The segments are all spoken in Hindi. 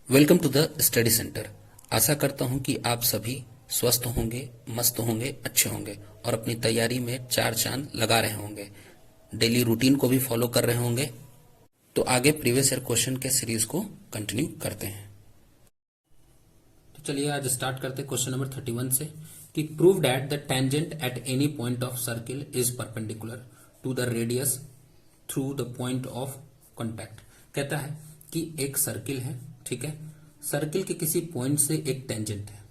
Welcome to the study centre. आशा करता हूं कि आप सभी स्वस्थ होंगे, मस्त होंगे, अच्छे होंगे और अपनी तैयारी में चार चांद लगा रहे होंगे। डेली रूटीन को भी फॉलो कर रहे होंगे। तो आगे प्रीवियस ईयर क्वेश्चन के सीरीज को कंटिन्यू करते हैं। तो चलिए आज स्टार्ट करते हैं क्वेश्चन नंबर 31 से कि prove that the tangent at any point of circle is perpendicular to the radius through the point of contact. कहता है कि एक सर्किल है, ठीक है। सर्किल के किसी पॉइंट से एक टेंजेंट है,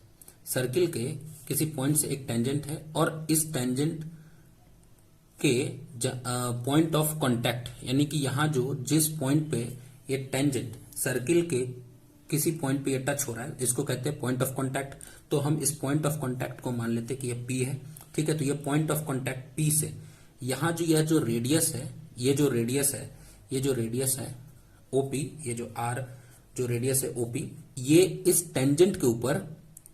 सर्किल के किसी पॉइंट से एक टेंजेंट है और इस टेंजेंट के पॉइंट ऑफ कांटेक्ट यानी कि यहां जो जिस पॉइंट पे ये टेंजेंट सर्किल के किसी पॉइंट पे ये टच हो रहा है इसको कहते हैं पॉइंट ऑफ कांटेक्ट। तो हम इस पॉइंट ऑफ कांटेक्ट को मान लेते हैं कि ये P है, ठीक है। तो ये पॉइंट ऑफ कांटेक्ट P से यहां जो यह जो रेडियस है, ये जो रेडियस है, ये जो रेडियस है OP, ये जो R जो रेडियस है OP, ये इस टेंजेंट के ऊपर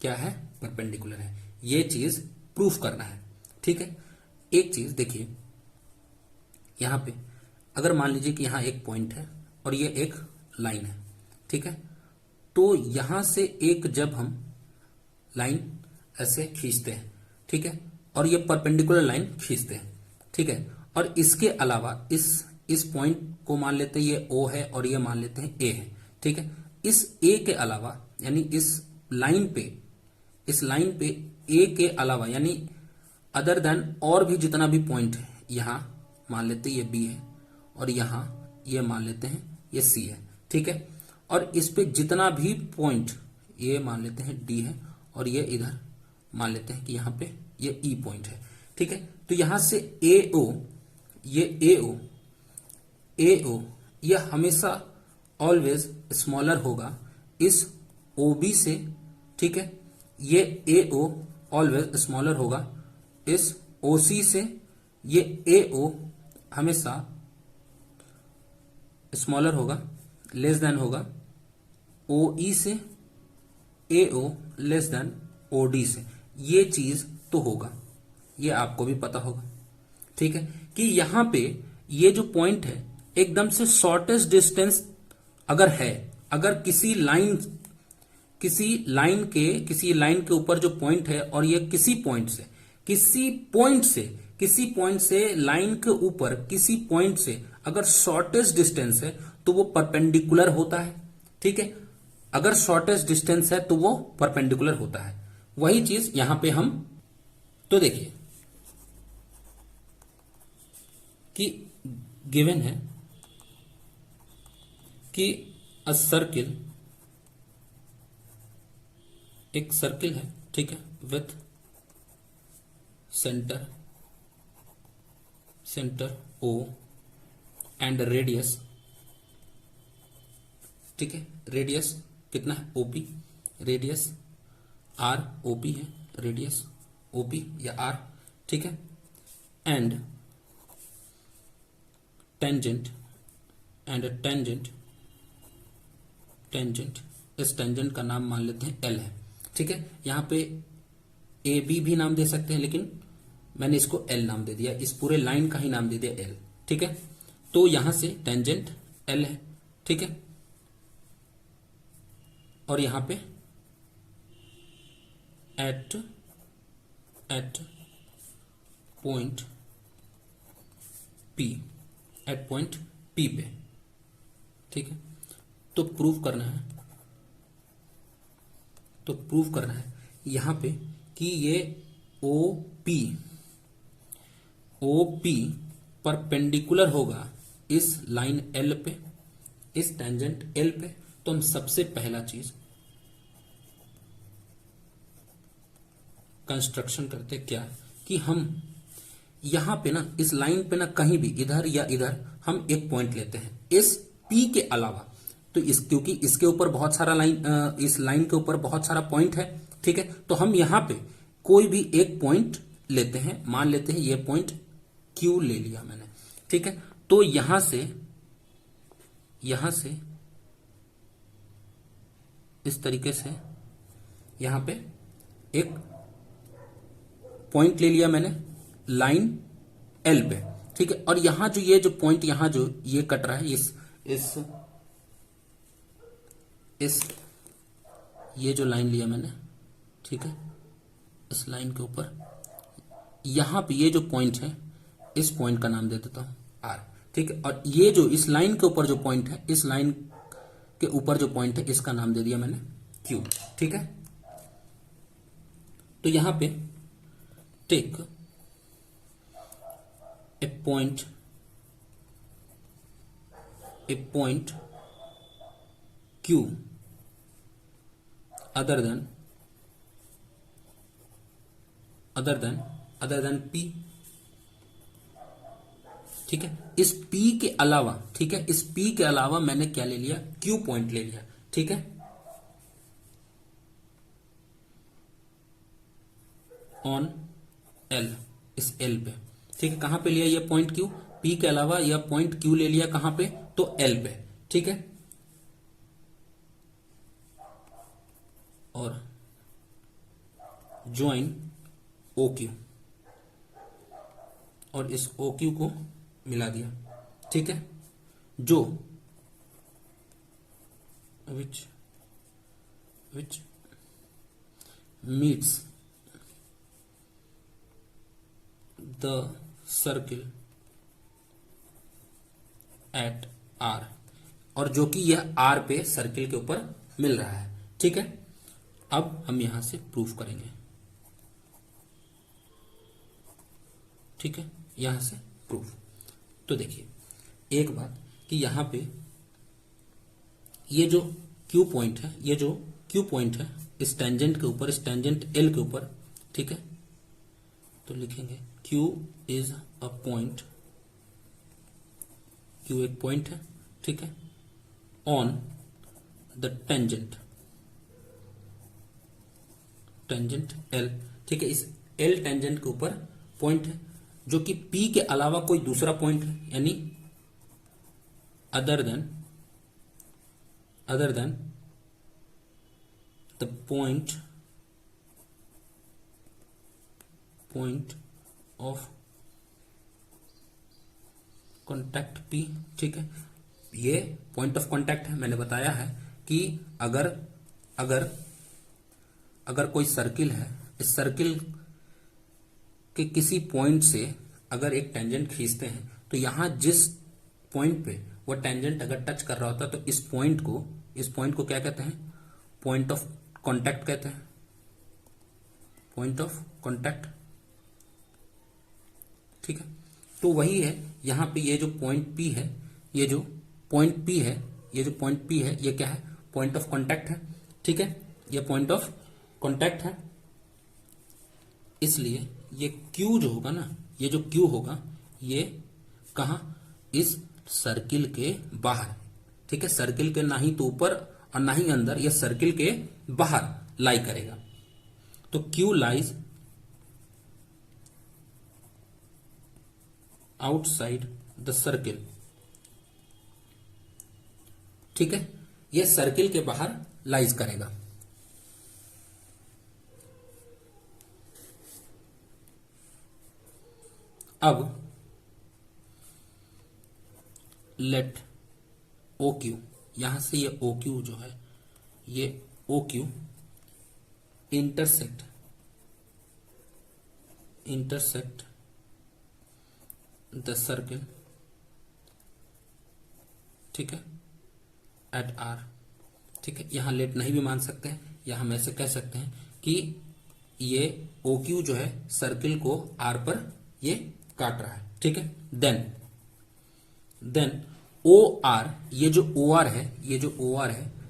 क्या है, परपेंडिकुलर है। ये चीज प्रूफ करना है, ठीक है। एक चीज देखिए, यहां पे अगर मान लीजिए कि यहां एक पॉइंट है और ये एक लाइन है, ठीक है। तो यहां से एक जब हम लाइन ऐसे खींचते हैं, ठीक है, और ये परपेंडिकुलर लाइन खींचते हैं, ठीक है। और इसके अलावा इस पॉइंट को मान लेते हैं ये O है और ये मान लेते हैं A है, ठीक है। इस A के अलावा यानी इस लाइन पे A के अलावा यानी अदर देन और भी जितना भी पॉइंट है, यहां मान लेते हैं ये B है और यहां ये मान लेते हैं ये C है, ठीक है। और इस पे जितना भी पॉइंट ये मान लेते हैं D है और ये इधर मान लेते हैं कि यहां पे ये E पॉइंट है, ठीक है। तो यहां से AO, ये AO ये हमेशा ऑलवेज स्मॉलर होगा इस OB से, ठीक है। ये AO ऑलवेज स्मॉलर होगा इस OC से, ये AO हमेशा स्मॉलर होगा, लेस देन होगा OE से, AO लेस देन OD से। ये चीज तो होगा, ये आपको भी पता होगा, ठीक है, कि यहां पे ये जो पॉइंट है एकदम से शॉर्टेस्ट डिस्टेंस अगर है, अगर किसी लाइन के ऊपर जो पॉइंट है और ये किसी पॉइंट से लाइन के ऊपर किसी पॉइंट से अगर शॉर्टेस्ट डिस्टेंस है तो वो परपेंडिकुलर होता है, ठीक है। अगर शॉर्टेस्ट डिस्टेंस है तो वो परपेंडिकुलर होता है। वही चीज यहां पे हम तो देखिए कि गिवन है कि अ सर्किल, एक सर्किल है, ठीक है, with centre O and radius, ठीक है। रेडियस कितना है OP, रेडियस R OP है, रेडियस OP या R, ठीक है। एंड टेंजेंट इस टेंजेंट का नाम मान लेते हैं L है, ठीक है। यहां पे AB भी नाम दे सकते हैं लेकिन मैंने इसको L नाम दे दिया, इस पूरे लाइन का ही नाम दे दिया L, ठीक है। तो यहां से टेंजेंट L है, ठीक है। और यहां पे एट पॉइंट P पे, ठीक है। तो प्रूव करना है यहां पे कि ये OP परपेंडिकुलर होगा इस लाइन L पे, इस टेंजेंट L पे। तो हम सबसे पहला चीज कंस्ट्रक्शन करते क्या कि हम यहां पे ना इस लाइन पे ना कहीं भी इधर या इधर हम एक पॉइंट लेते हैं इस P के अलावा। तो क्योंकि इसके ऊपर बहुत सारा इस लाइन के ऊपर बहुत सारा पॉइंट है, ठीक है। तो हम यहां पे कोई भी एक पॉइंट लेते हैं, मान लेते हैं ये पॉइंट Q ले लिया मैंने, ठीक है। तो यहां से इस तरीके से यहां पे एक पॉइंट ले लिया मैंने लाइन L पे, ठीक है। और यहां जो ये जो पॉइंट यहां जो ये कट रहा है इस ये जो लाइन लिया मैंने, ठीक है, इस लाइन के ऊपर यहां पे ये जो पॉइंट है, इस पॉइंट का नाम दे देता हूं आर, ठीक है। और ये जो इस लाइन के ऊपर जो पॉइंट है, इस लाइन के ऊपर जो पॉइंट है, इसका नाम दे दिया मैंने क्यू, ठीक है। तो यहां पे take a point Q other than P, ठीक है। इस P के अलावा, ठीक है, इस P के अलावा मैंने क्या ले लिया, Q पॉइंट ले लिया, ठीक है। ऑन L, इस L पे, ठीक है। कहां पे लिया ये पॉइंट Q, P के अलावा यह पॉइंट Q ले लिया कहां पे, तो L पे, ठीक है। और ज्वाइन OQ, और इस OQ को मिला दिया, ठीक है। जो विच meets the circle eight R, और जो कि यह R पे सर्किल के ऊपर मिल रहा है, ठीक है। अब हम यहां से प्रूफ करेंगे, ठीक है, यहां से प्रूफ। तो देखिए एक बात कि यहां पे ये जो Q पॉइंट है, ये जो Q पॉइंट है इस टेंजेंट के ऊपर, इस टेंजेंट L के ऊपर, ठीक है। तो लिखेंगे Q is a point, Q एक पॉइंट है, ठीक है, ऑन द टेंजेंट L, ठीक है। इस L टेंजेंट के ऊपर पॉइंट है जो कि P के अलावा कोई दूसरा पॉइंट है, यानी other than the point of contact P, ठीक है। ये पॉइंट ऑफ कॉन्टैक्ट है, मैंने बताया है कि अगर कोई सर्किल है, इस सर्किल के किसी पॉइंट से अगर एक टेंजेंट खींचते हैं, तो यहां जिस पॉइंट पे वो टेंजेंट अगर टच कर रहा होता है, तो इस पॉइंट को क्या कहते हैं, पॉइंट ऑफ कांटेक्ट कहते हैं, पॉइंट ऑफ कांटेक्ट, ठीक है। तो वही है यहां पे, ये जो पॉइंट P है, ये जो पॉइंट P है, ये क्या है, पॉइंट ऑफ कांटेक्ट है, ठीक है। ये पॉइंट ऑफ कांटेक्ट है, इसलिए ये Q जो होगा ना, ये जो Q होगा, ये कहां, इस सर्किल के बाहर, ठीक है। सर्किल के ना ही तो ऊपर और ना ही अंदर, ये सर्किल के बाहर लाई करेगा। तो Q lies outside the circle, ठीक है, ये सर्किल के बाहर लाइज करेगा। अब लेट OQ, यहां से ये OQ जो है, ये OQ इंटरसेक्ट द सर्किल, ठीक है, एट R, ठीक है। यहां लेट नहीं भी मान सकते हैं, या हम ऐसे कह सकते हैं कि ये OQ जो है सर्किल को R पर ये काट रहा है, ठीक है। देन OR, ये जो OR है,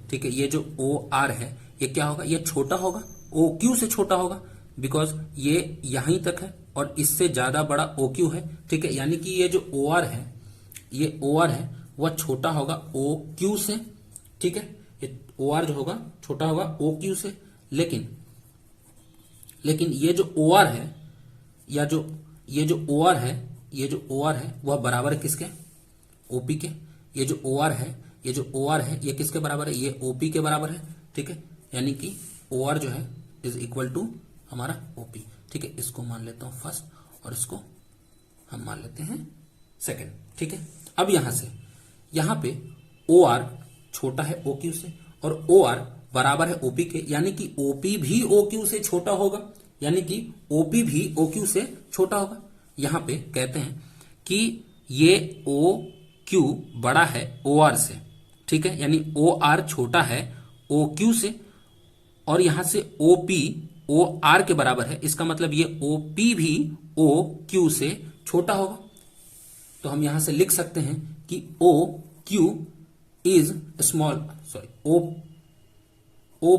ठीक है, ये जो OR है, ये क्या होगा, ये छोटा होगा, OQ से छोटा होगा, बिकॉज ये यहीं तक है और इससे ज्यादा बड़ा OQ है, ठीक है। यानी कि ये जो OR है वह छोटा होगा OQ से, ठीक है। ये OR जो होगा छोटा होगा OQ से, लेकिन ये जो OR है, या जो ये जो OR है वह बराबर है किसके, OP के। ये जो OR है ये किसके बराबर है, ये OP के बराबर है, ठीक है। यानी कि OR जो है इज इक्वल टू हमारा OP, ठीक है। इसको मान लेता हूं फर्स्ट और इसको हम मान लेते हैं सेकंड, ठीक है। अब यहां पे OR छोटा है OQ से और OR बराबर है ओपी के, यानी कि ओपी भी ओ क्यू से छोटा होगा, यानी कि ओपी भी ओ क्यू से छोटा होगा। यहां पे कहते हैं कि ये ओ क्यू बड़ा है ओ आर से, ठीक है, यानी ओ आर छोटा है ओ क्यू से, और यहां से ओ पी ओ आर के बराबर है, इसका मतलब ये ओ पी भी ओ क्यू से छोटा होगा। तो हम यहां से लिख सकते हैं कि O Q is small, sorry O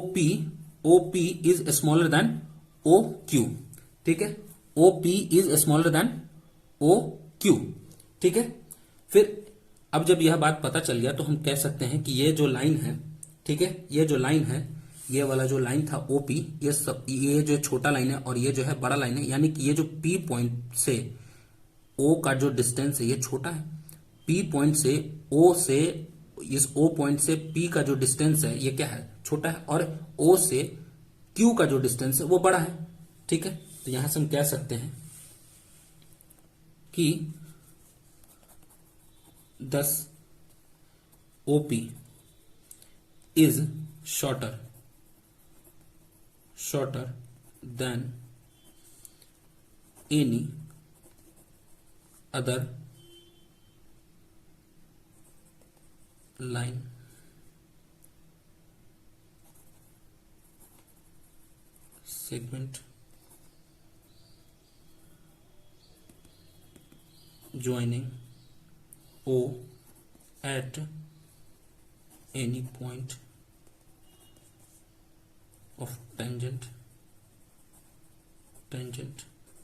P is smaller than O Q, ठीक है, O P is smaller than O Q, ठीक है। फिर अब जब यह बात पता चल गया तो हम कह सकते हैं कि ये जो लाइन है, ठीक है, ये जो लाइन है, ये वाला जो लाइन था ओपी, ये जो छोटा लाइन है और ये जो है बड़ा लाइन है, यानी कि ये जो पी पॉइंट से ओ का जो डिस्टेंस है ये छोटा है, पी पॉइंट से ओ से, इस ओ पॉइंट से पी का जो डिस्टेंस है ये क्या है, छोटा है, और ओ से क्यू का जो डिस्टेंस है वो बड़ा है, ठीक है। तो यहां से हम कह सकते हैं कि 10 OP is shorter than any other line segment joining O at any point of tangent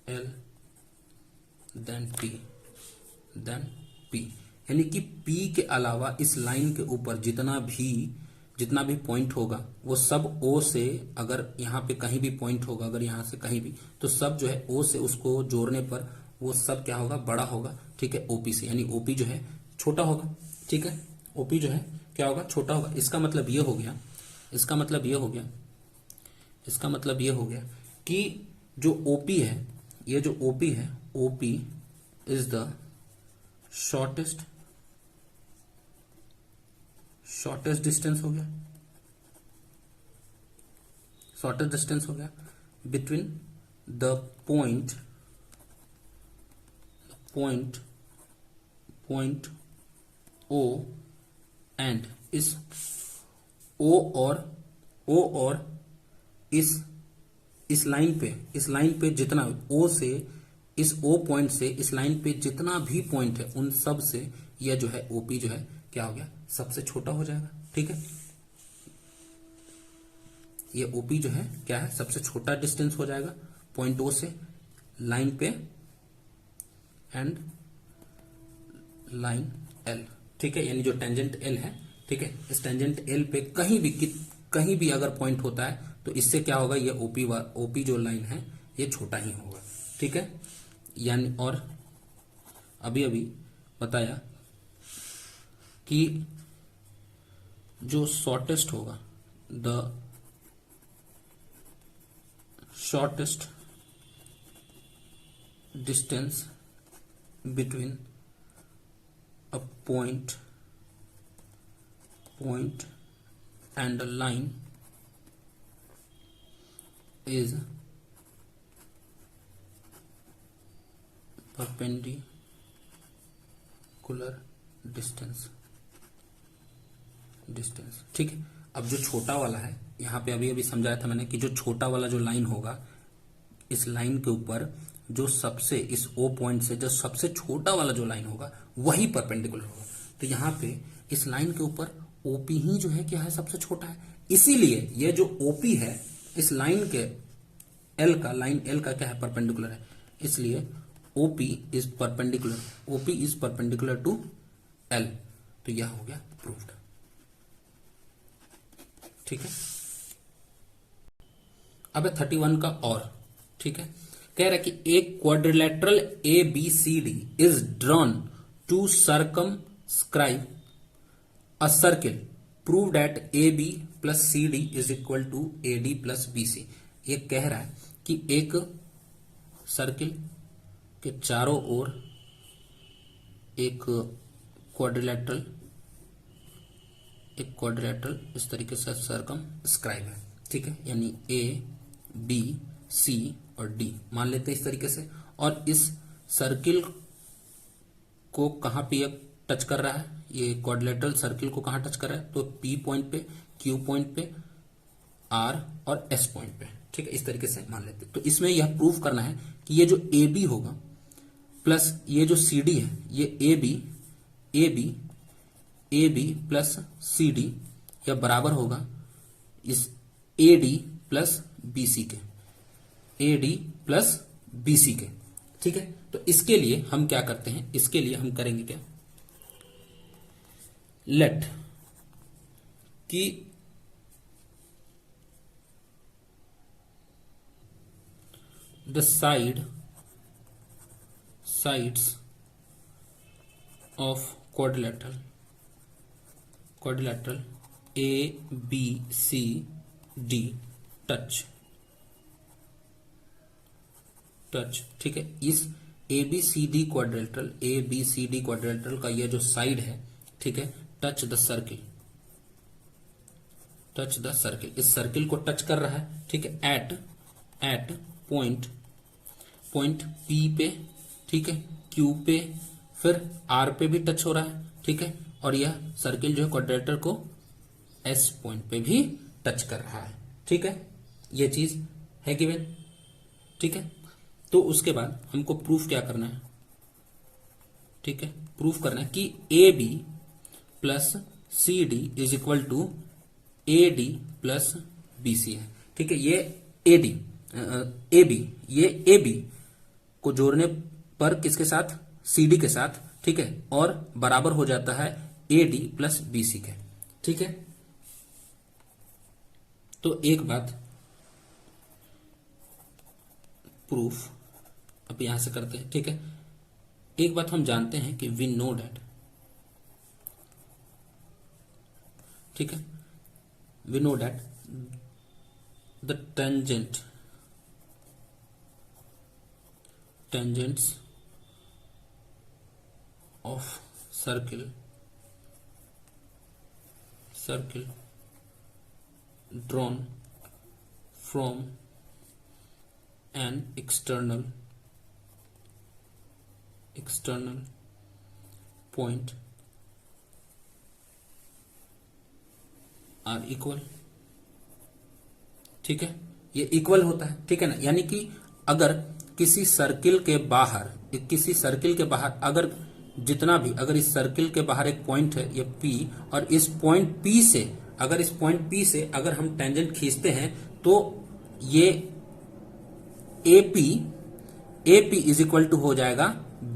L than P, यानी कि P के अलावा इस लाइन के ऊपर जितना भी पॉइंट होगा वो सब O से, अगर यहाँ पे कहीं भी पॉइंट होगा, अगर यहाँ से कहीं भी, तो सब जो है O से उसको जोड़ने पर वो सब क्या होगा, बड़ा होगा, ठीक है, OP से, यानी OP जो है छोटा होगा, ठीक है, OP जो है क्या होगा, छोटा होगा। इसका मतलब ये हो गया कि जो OP है, ये जो OP है, OP is the shortest distance हो गया between the point O and इस O और इस लाइन पे जितना O से, इस O पॉइंट से इस लाइन पे जितना भी पॉइंट है उन सब से यह जो है OP जो है क्या हो गया, सबसे छोटा हो जाएगा, ठीक है। ये OP जो है क्या है, सबसे छोटा डिस्टेंस हो जाएगा पॉइंट O से लाइन पे एंड लाइन L, ठीक है, यानी जो टेंजेंट L है, ठीक है, इस टेंजेंट L पे कहीं भी अगर पॉइंट होता है तो इससे क्या होगा, ये OP जो लाइन है ये छोटा ही होगा, ठीक है। यानी और अभी बताया कि जो शॉर्टेस्ट होगा, the shortest distance between a point and a line is perpendicular distance, ठीक है। अब जो छोटा वाला है, यहाँ पे अभी समझाया था मैंने कि जो छोटा वाला जो लाइन होगा, इस लाइन के ऊपर जो सबसे, इस O पॉइंट से जो सबसे छोटा वाला जो लाइन होगा वही परपेंडिकुलर होगा। तो यहाँ पे इस लाइन के ऊपर OP ही जो है क्या है, सबसे छोटा है, इसीलिए ये जो OP है इस लाइन के लाइन L का क्या है, परपेंडिकुलर है, इसलिए OP is perpendicular to L। तो यह हो गया प्रूव्ड, ठीक है। अब 31 का और, ठीक है, कह रहा है कि एक quadrilateral ABCD is drawn to circumscribe a circle, prove that AB plus CD is equal to AD plus BC। ये कह रहा है कि एक सर्किल के चारों ओर एक क्वाड्रिलेटरल एक क्वाड्रिलेटरल इस तरीके से सर्कम स्क्राइब है, ठीक है, यानी ए बी सी और डी मान लेते हैं इस तरीके से। और इस सर्किल को कहां पे ये टच कर रहा है, ये क्वाड्रिलेटरल सर्किल को कहां टच कर रहा है, तो पी पॉइंट पे, क्यू पॉइंट पे, आर और एस पॉइंट पे, ठीक है, इस तरीके से मान लेते हैं। तो इसमें यह प्रूव करना है कि ये जो ए बी होगा प्लस ये जो सी डी है, ये A B plus C D यह बराबर होगा इस A D plus B C के, A D plus B C के, ठीक है। तो इसके लिए हम क्या करते हैं, इसके लिए हम करेंगे क्या, लेट कि the sides of quadrilateral A B C D touch, ठीक है। इस A B C D quadrilateral का ये जो साइड है, ठीक है, टच द सर्किल, इस सर्किल को टच कर रहा है, ठीक है, एट पॉइंट पी पे, ठीक है, क्यू पे, फिर आर पे भी टच हो रहा है, ठीक है, और यह सर्किल जो है क्वाड्रिलेटरल को एस पॉइंट पे भी टच कर रहा है, ठीक है, यह चीज है गिवन, ठीक है। तो उसके बाद हमको प्रूफ क्या करना है, ठीक है, प्रूफ करना है कि A B plus C D is equal to A D plus B C है, ठीक है। ये ए बी को जोड़ने पर किसके साथ, सी डी के साथ, ठीक है, और बराबर हो जाता है A D plus B C के, ठीक है। तो एक बात प्रूफ अब यहां से करते हैं, ठीक है। एक बात हम जानते हैं कि वी नो डैट, ठीक है, we know that the tangents of circle drawn from an external point are equal, ठीक है, ये इक्वल होता है, ठीक है ना। यानी कि अगर किसी सर्किल के बाहर अगर जितना भी, अगर इस सर्किल के बाहर एक पॉइंट है ये P, और इस पॉइंट P से अगर हम टेंजेंट खींचते हैं तो ये AP इज इक्वल टू हो जाएगा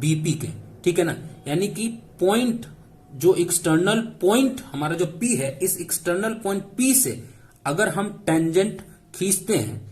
BP के, ठीक है ना। यानी कि पॉइंट जो एक्सटर्नल पॉइंट हमारा जो P है, इस एक्सटर्नल पॉइंट P से अगर हम टेंजेंट खींचते हैं,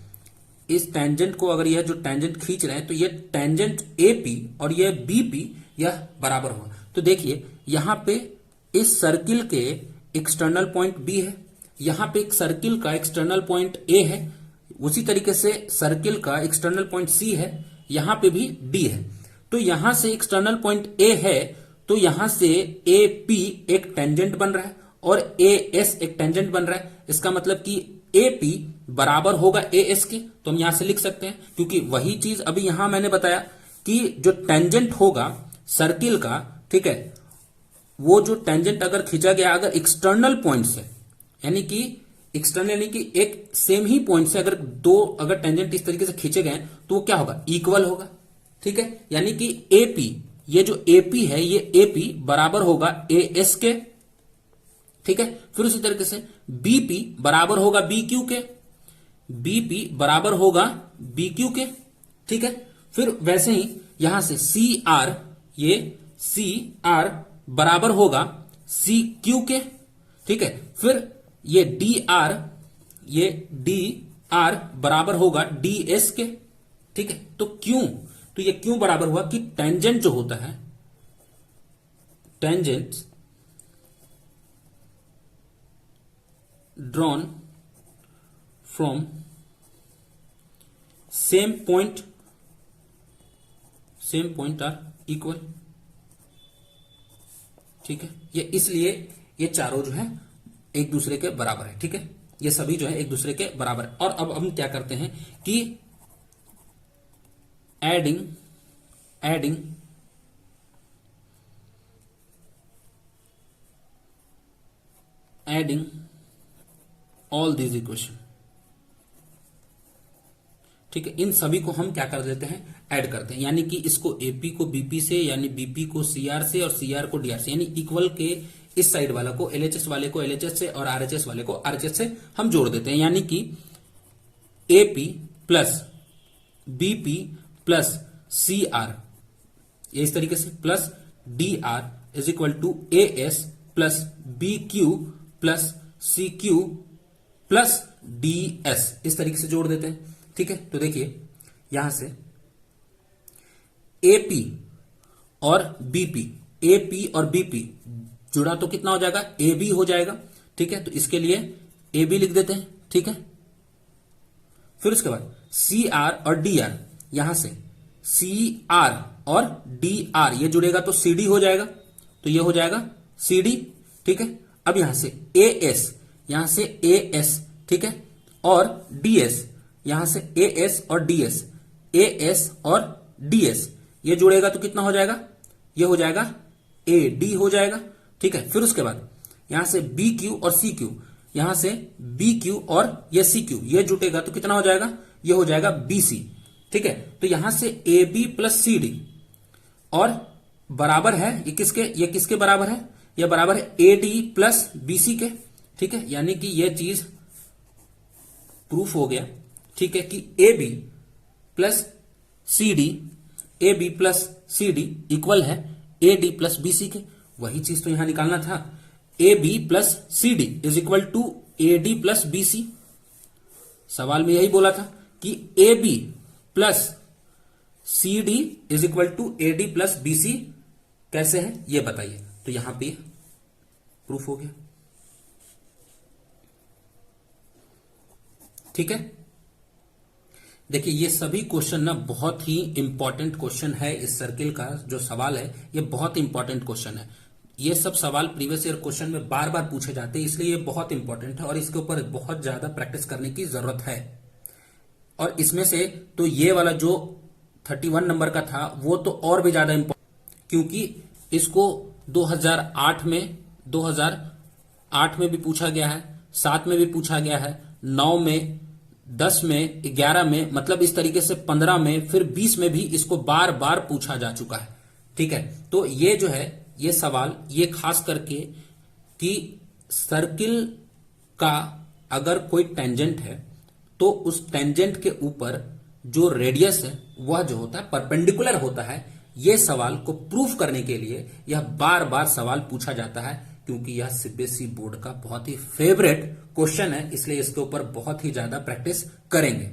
इस टेंजेंट को अगर यह जो टेंजेंट खींच रहे हैं तो ये टेंजेंट AP और यह BP यह बराबर होगा। तो देखिए यहां पे इस सर्किल के एक्सटर्नल पॉइंट B है, यहां पे एक सर्किल का एक्सटर्नल पॉइंट A है, उसी तरीके से सर्किल का एक्सटर्नल पॉइंट C है, यहां पे भी D है। तो यहां से एक्सटर्नल पॉइंट A है, तो यहां से AP एक टेंजेंट बन रहा है और AS एक टेंजेंट बन रहा है। इसका मतलब कि AP बराबर होगा AS के, तो हम यहां से लिख सकते हैं, क्योंकि वही चीज अभी यहां मैंने बताया कि जो टेंजेंट होगा सर्किल का, ठीक है, वो जो टेंजेंट अगर खींचा गया अगर एक्सटर्नल पॉइंट से, यानी कि एक सेम ही पॉइंट से अगर टेंजेंट इस तरीके से खींचे गए तो वो क्या होगा, इक्वल होगा, ठीक है। यानी कि AP, ये जो AP है ये AP बराबर होगा AS के, ठीक है। फिर उसी तरीके से BP बराबर होगा BQ के, BP बराबर होगा BQ के, ठीक है। फिर वैसे ही यहां से CR, ये CR बराबर होगा CQ के, ठीक है। फिर ये DR बराबर होगा DS के, ठीक है। तो ये क्यों बराबर हुआ कि टेंजेंट जो होता है, tangent drawn from same point are equal, ठीक है। ये इसलिए ये चारों जो है एक दूसरे के बराबर है। ठीक है, ये सभी जो है एक दूसरे के बराबर है। और अब हम क्या करते हैं कि एडिंग ऑल दीज इक्वेशन। ठीक है, इन सभी को हम क्या कर देते हैं, ऐड करते हैं, यानी कि इसको एपी को बीपी से, यानी बीपी को सीआर से, और सीआर को डीआर से, यानी इक्वल के इस साइड वाला को एलएचएस वाले को एलएचएस से और आरएचएस वाले को आरएचएस से हम जोड़ देते हैं। यानी कि AP plus BP plus CR, ये इस तरीके से, plus DR is equal to AS plus BQ plus CQ plus DS, इस तरीके से जोड़ देते हैं। ठीक है, तो देखिए यहां से एपी और बीपी जुड़ा तो कितना हो जाएगा, ए बी हो जाएगा। ठीक है, तो इसके लिए ए बी लिख देते हैं। ठीक है, फिर उसके बाद सी आर और डी आर, यहां से सी आर और डी आर ये जुड़ेगा तो सी डी हो जाएगा, तो ये हो जाएगा सी डी। ठीक है, अब यहां से ए एस, यहां से ए एस, ठीक है, और डी एस, यहां से ए एस और डी एस, ए एस और डी एस ये जुड़ेगा तो कितना हो जाएगा, ये हो जाएगा ए डी हो जाएगा। ठीक है, फिर उसके बाद यहां से बी क्यू और सी क्यू, यहां से बी क्यू और ये सी क्यू ये जुटेगा तो कितना हो जाएगा, ये हो जाएगा बी सी। ठीक है, तो यहां से A B plus C D और बराबर है ये किसके बराबर है, ये बराबर है A D plus B C के। ठीक है, यानी कि ये चीज प्रूफ हो गया। ठीक है, कि A B plus C D, A B plus C D equal है A D plus B C के। वही चीज तो यहां निकालना था, A B plus C D is equal to A D plus B C. सवाल में यही बोला था कि A B plus C D is equal to A D plus B C कैसे है ये बताइए। तो यहां पे प्रूफ हो गया। ठीक है, देखिए ये सभी क्वेश्चन ना बहुत ही इंपॉर्टेंट क्वेश्चन है। इस सर्किल का जो सवाल है ये बहुत इंपॉर्टेंट क्वेश्चन है। ये सब सवाल प्रीवियस ईयर क्वेश्चन में बार बार पूछे जाते हैं, इसलिए ये बहुत इंपॉर्टेंट है और इसके ऊपर बहुत ज्यादा प्रैक्टिस करने की जरूरत है। और इसमें से तो ये वाला जो 31 नंबर का था वो तो और भी ज्यादा इंपॉर्टेंट, क्योंकि इसको 2008 में भी पूछा गया है, 7 में भी पूछा गया है, 9 में, 10 में, 11 में, मतलब इस तरीके से 15 में, फिर 20 में भी इसको बार बार पूछा जा चुका है। ठीक है, तो ये जो है ये सवाल ये खास करके कि सर्किल का अगर कोई टेंजेंट है तो उस टेंजेंट के ऊपर जो रेडियस है वह जो होता है परपेंडिकुलर होता है। यह सवाल को प्रूफ करने के लिए यह बार बार सवाल पूछा जाता है, क्योंकि यह सीबीएसई बोर्ड का बहुत ही फेवरेट क्वेश्चन है, इसलिए इसके ऊपर बहुत ही ज्यादा प्रैक्टिस करेंगे।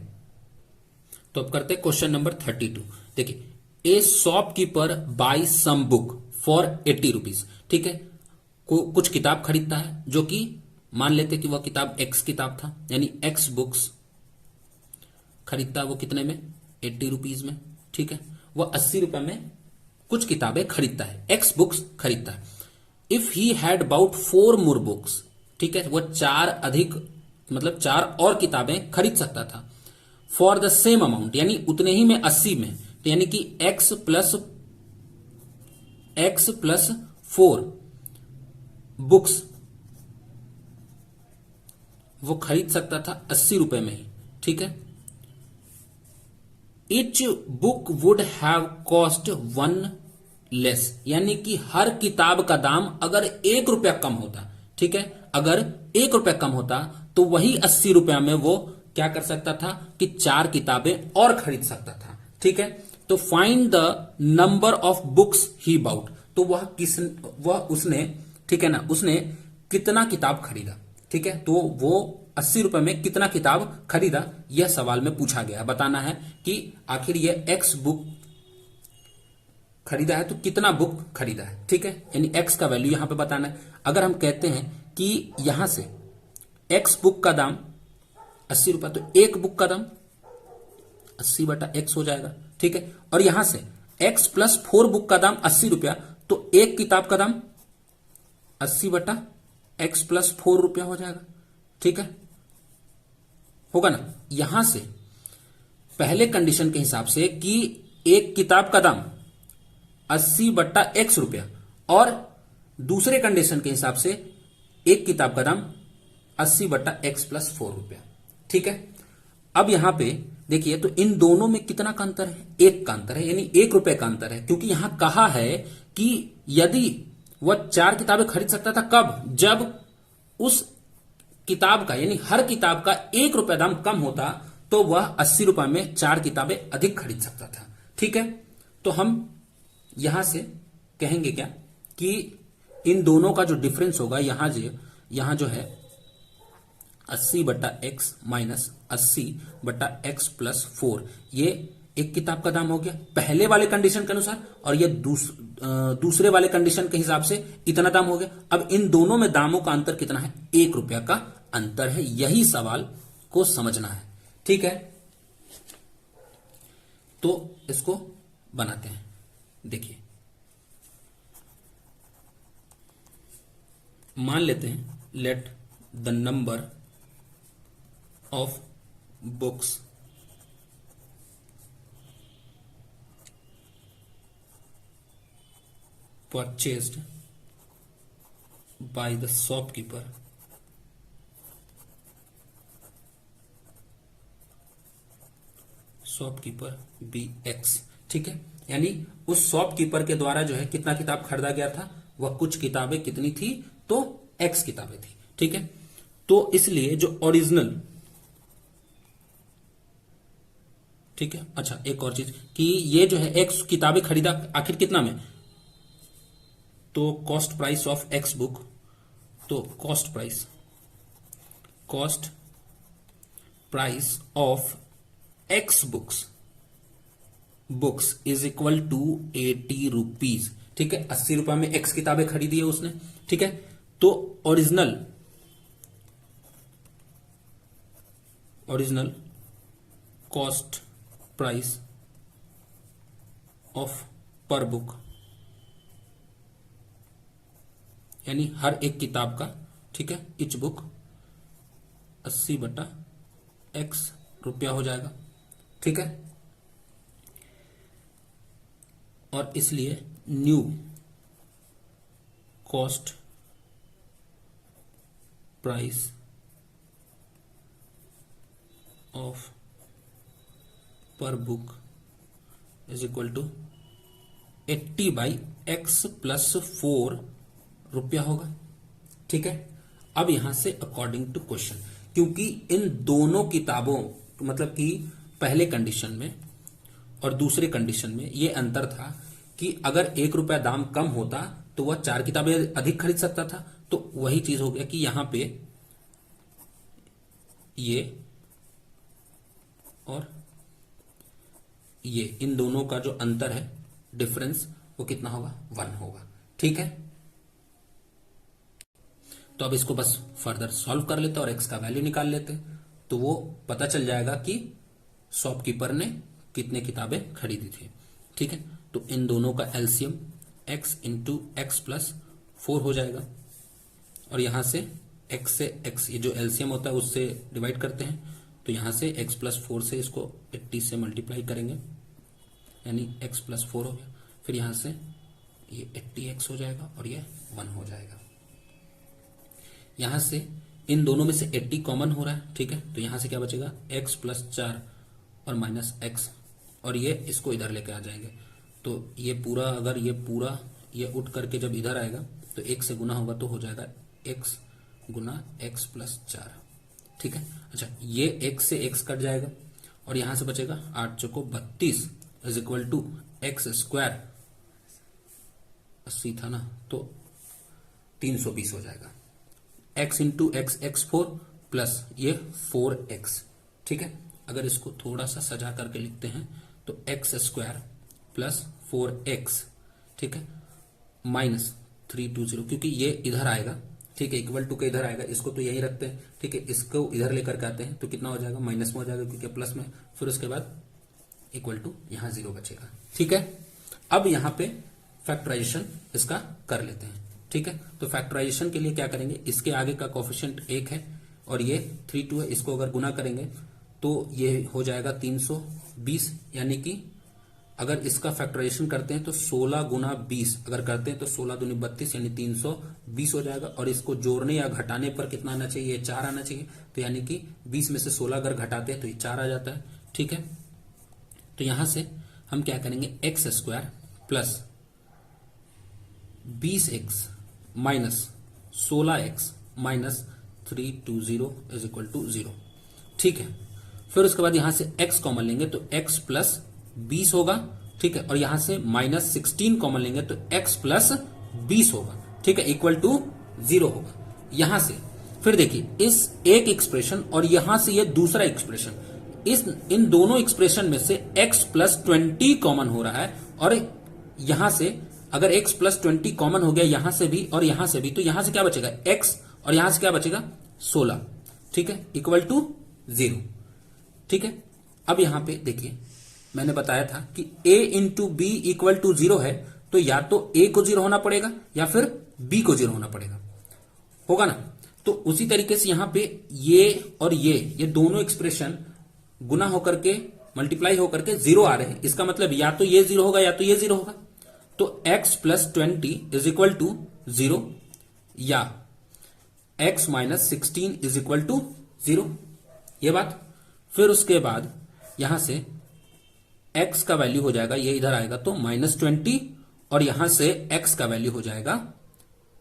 तो अब करते हैं क्वेश्चन नंबर 32। देखिए, a shopkeeper buy some book for 80 rupees. ठीक है, कुछ किताब खरीदता है जो कि मान लेते कि वह किताब एक्स किताब था, यानी एक्स बुक्स खरीदता है वो कितने में, 80 रुपीज में। ठीक है, वह 80 रुपए में कुछ किताबें खरीदता है, एक्स बुक्स खरीदता है। If he had about 4 more books, ठीक है, वह 4 और किताबें खरीद सकता था फॉर द सेम अमाउंट, यानी उतने ही में 80 में, तो यानी कि x प्लस 4 बुक्स वो खरीद सकता था 80 रुपए में ही। ठीक है, etch book would have cost 1 less, यानी कि हर किताब का दाम अगर 1 रुपया कम होता, ठीक है, अगर 1 रुपया कम होता तो वही 80 रुपया में वो क्या कर सकता था कि 4 किताबें और खरीद सकता था। ठीक है, तो find the number of books he bought, तो उसने, ठीक है ना, उसने कितना किताब खरीदा। ठीक है, तो वो 80 रुपए में कितना किताब खरीदा यह सवाल में पूछा गया। बताना है कि आखिर ये एक्स बुक खरीदा है तो कितना बुक खरीदा है। ठीक है, यानी एक्स का वैल्यू यहां पे बताना है। अगर हम कहते हैं कि यहां से एक्स बुक का दाम 80 रुपए, तो एक बुक का दाम 80/x हो जाएगा। ठीक है, और यहां से x प्लस 4 बुक का दाम 80 रुपया, तो एक किताब का दाम 80/4 एक्स प्लस 4 रुपया हो जाएगा। ठीक है, होगा ना। यहां से पहले कंडीशन के हिसाब से कि एक किताब का दाम 80/x रुपया, और दूसरे कंडीशन के हिसाब से एक किताब का दाम 80/x प्लस 4 रुपया। ठीक है, अब यहां पे देखिए तो इन दोनों में कितना का अंतर है, एक का अंतर है, यानी 1 रुपए का अंतर है। क्योंकि यहां कहा है कि यदि वह 4 किताबें खरीद सकता था, कब? जब उस किताब का यानी हर किताब का 1 रुपया दाम कम होता तो वह 80 रुपए में 4 किताबें अधिक खरीद सकता था। ठीक है, तो हम यहां से कहेंगे क्या कि इन दोनों का जो डिफरेंस होगा यहां जो है 80/x माइनस 80/x प्लस 4, ये एक किताब का दाम हो गया पहले वाले कंडीशन के अनुसार, और ये दूसरे वाले कंडीशन के हिसाब से इतना दाम हो गया। अब इन दोनों में दामों का अंतर कितना है? 1 रुपया का अंतर है। यही सवाल को समझना है। ठीक है, तो इसको बनाते हैं। देखिए, मान लेते हैं let the number of books purchased by the shopkeeper BX। ठीक है, यानी उस शॉपकीपर के द्वारा जो है कितना किताब खरीदा गया था, वह कुछ किताबें कितनी थी, तो X किताबें थी। ठीक है, तो इसलिए जो ओरिजिनल, ठीक है, अच्छा एक और चीज कि ये जो है X किताबें खरीदा आखिर कितना में, तो cost price of X book, तो cost price of X books is equal to 80 rupees. ठीक है, 80 रुपए में X किताबें खरीदी है उसने। ठीक है, तो original cost price of per book, यानी हर एक किताब का, ठीक है, इच बुक 80/x रुपया हो जाएगा। ठीक है, और इसलिए new cost price of per book is equal to 80/x plus 4 रुपया होगा। ठीक है, अब यहां से अकॉर्डिंग टू क्वेश्चन, क्योंकि इन दोनों किताबों मतलब कि पहले कंडीशन में और दूसरे कंडीशन में ये अंतर था कि अगर 1 रुपया दाम कम होता तो वह 4 किताबें अधिक खरीद सकता था। तो वही चीज हो गया कि यहां पे ये और ये इन दोनों का जो अंतर है, डिफरेंस, वो कितना होगा? 1 होगा। ठीक है, तो अब इसको बस फर्दर सॉल्व कर लेते और x का वैल्यू निकाल लेते, तो वो पता चल जाएगा कि शॉपकीपर ने कितने किताबें खरीदी थी। ठीक है, तो इन दोनों का LCM x into x plus 4 हो जाएगा, और यहां से x से x, ये जो एलसीएम होता है उससे डिवाइड करते हैं, तो यहां से x प्लस 4 से इसको 80 से मल्टीप्लाई करेंगे, यानी x प्लस 4 हो गया। फिर यहां से ये 80x हो जाएगा और ये 1 हो जाएगा। यहां से इन दोनों में से 80 कॉमन हो रहा है। ठीक है, तो यहां से क्या बचेगा? x प्लस 4 और माइनस x, और ये इसको इधर लेके आ जाएंगे, तो ये पूरा अगर ये उठ करके जब इधर आएगा तो 1 से गुना होगा तो हो जाएगा x गुना x प्लस 4। ठीक है, अच्छा ये x से x कट जाएगा और यहां से बचेगा 8 चौको 32 is equal to x square, 80 था ना, तो 320 हो जाएगा। x into x x 4 plus ये 4x। ठीक है, अगर इसको थोड़ा सा सजा करके लिखते हैं तो एक्स स्क्वायर प्लस 4x, ठीक है, माइनस 320, क्योंकि ये इधर आएगा, ठीक है, इक्वल टू के इधर आएगा, इसको तो यही रखते हैं। ठीक है, इसको इधर लेकर के आते हैं तो कितना हो जाएगा? माइनस में हो जाएगा क्योंकि प्लस में, फिर उसके बाद इक्वल टू यहां 0 बचेगा। ठीक है, अब यहां पे फैक्टराइजेशन इसका कर लेते हैं। ठीक है। तो फैक्टराइजेशन के लिए क्या करेंगे, इसके आगे का कोफिशिएंट 1 है और ये 32 है, इसको अगर गुना करेंगे तो ये हो जाएगा 320, यानी कि अगर इसका फैक्टराइजेशन करते हैं तो 16 गुना 20 अगर करते हैं तो 16 दूनी 32 यानी 320 हो जाएगा। और इसको जोड़ने या घटाने पर कितना आना चाहिए, 4 आना चाहिए। तो यानी कि 20 में से 16 अगर घटाते हैं तो ये 4 आ जाता है, ठीक है। तो यहां से हम क्या करेंगे, x square plus 20x minus 16x minus 320 is equal to 0, ठीक है। फिर उसके बाद यहां से x कॉमन लेंगे तो x प्लस 20 होगा, ठीक है। और यहां से माइनस 16 कॉमन लेंगे तो x प्लस 20 होगा, ठीक है, इक्वल टू 0 होगा। यहां से फिर देखिए इस एक एक्सप्रेशन और यहां से ये दूसरा एक्सप्रेशन, इन दोनों एक्सप्रेशन में से x प्लस 20 कॉमन हो रहा है। और यहां से अगर x प्लस 20 कॉमन हो गया यहां से भी और यहां से भी, तो यहां से क्या बचेगा, x और यहां से क्या बचेगा 16, ठीक है, इक्वल टू 0, ठीक है। अब यहां पे देखिए मैंने बताया था कि a into b equal to 0 है, तो या तो a को 0 होना पड़ेगा या फिर b को 0 होना पड़ेगा, होगा ना। तो उसी तरीके से यहां पे ये और ये दोनों एक्सप्रेशन गुना होकर के मल्टीप्लाई होकर के 0 आ रहे हैं। इसका मतलब या तो ये 0 होगा या तो ये 0 होगा। तो x plus 20 is equal to 0 या x minus 16 is equal to 0, ये बात। फिर उसके बाद यहां से x का वैल्यू हो जाएगा, ये इधर आएगा तो माइनस 20 और यहां से x का वैल्यू हो जाएगा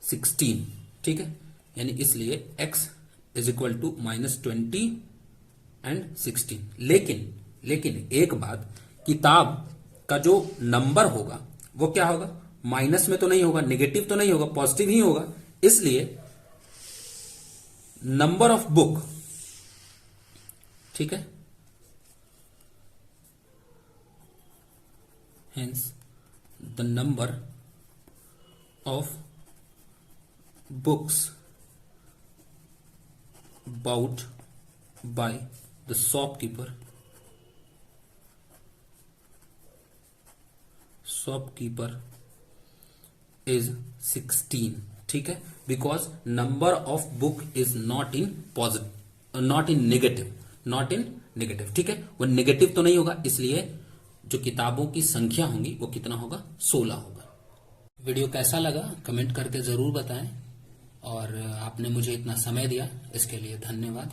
16, ठीक है। यानी इसलिए x is equal to minus 20 and 16। लेकिन एक बात, किताब का जो नंबर होगा वो क्या होगा, माइनस में तो नहीं होगा, नेगेटिव तो नहीं होगा, पॉजिटिव ही होगा। इसलिए नंबर ऑफ बुक, ठीक है, hence the number of books bought by the shopkeeper is 16, ठीक है, because number of book is not in positive, not in negative, ठीक है। वो नेगेटिव तो नहीं होगा, इसलिए जो किताबों की संख्या होंगी वो कितना होगा, 16 होगा। वीडियो कैसा लगा कमेंट करके जरूर बताएं और आपने मुझे इतना समय दिया इसके लिए धन्यवाद।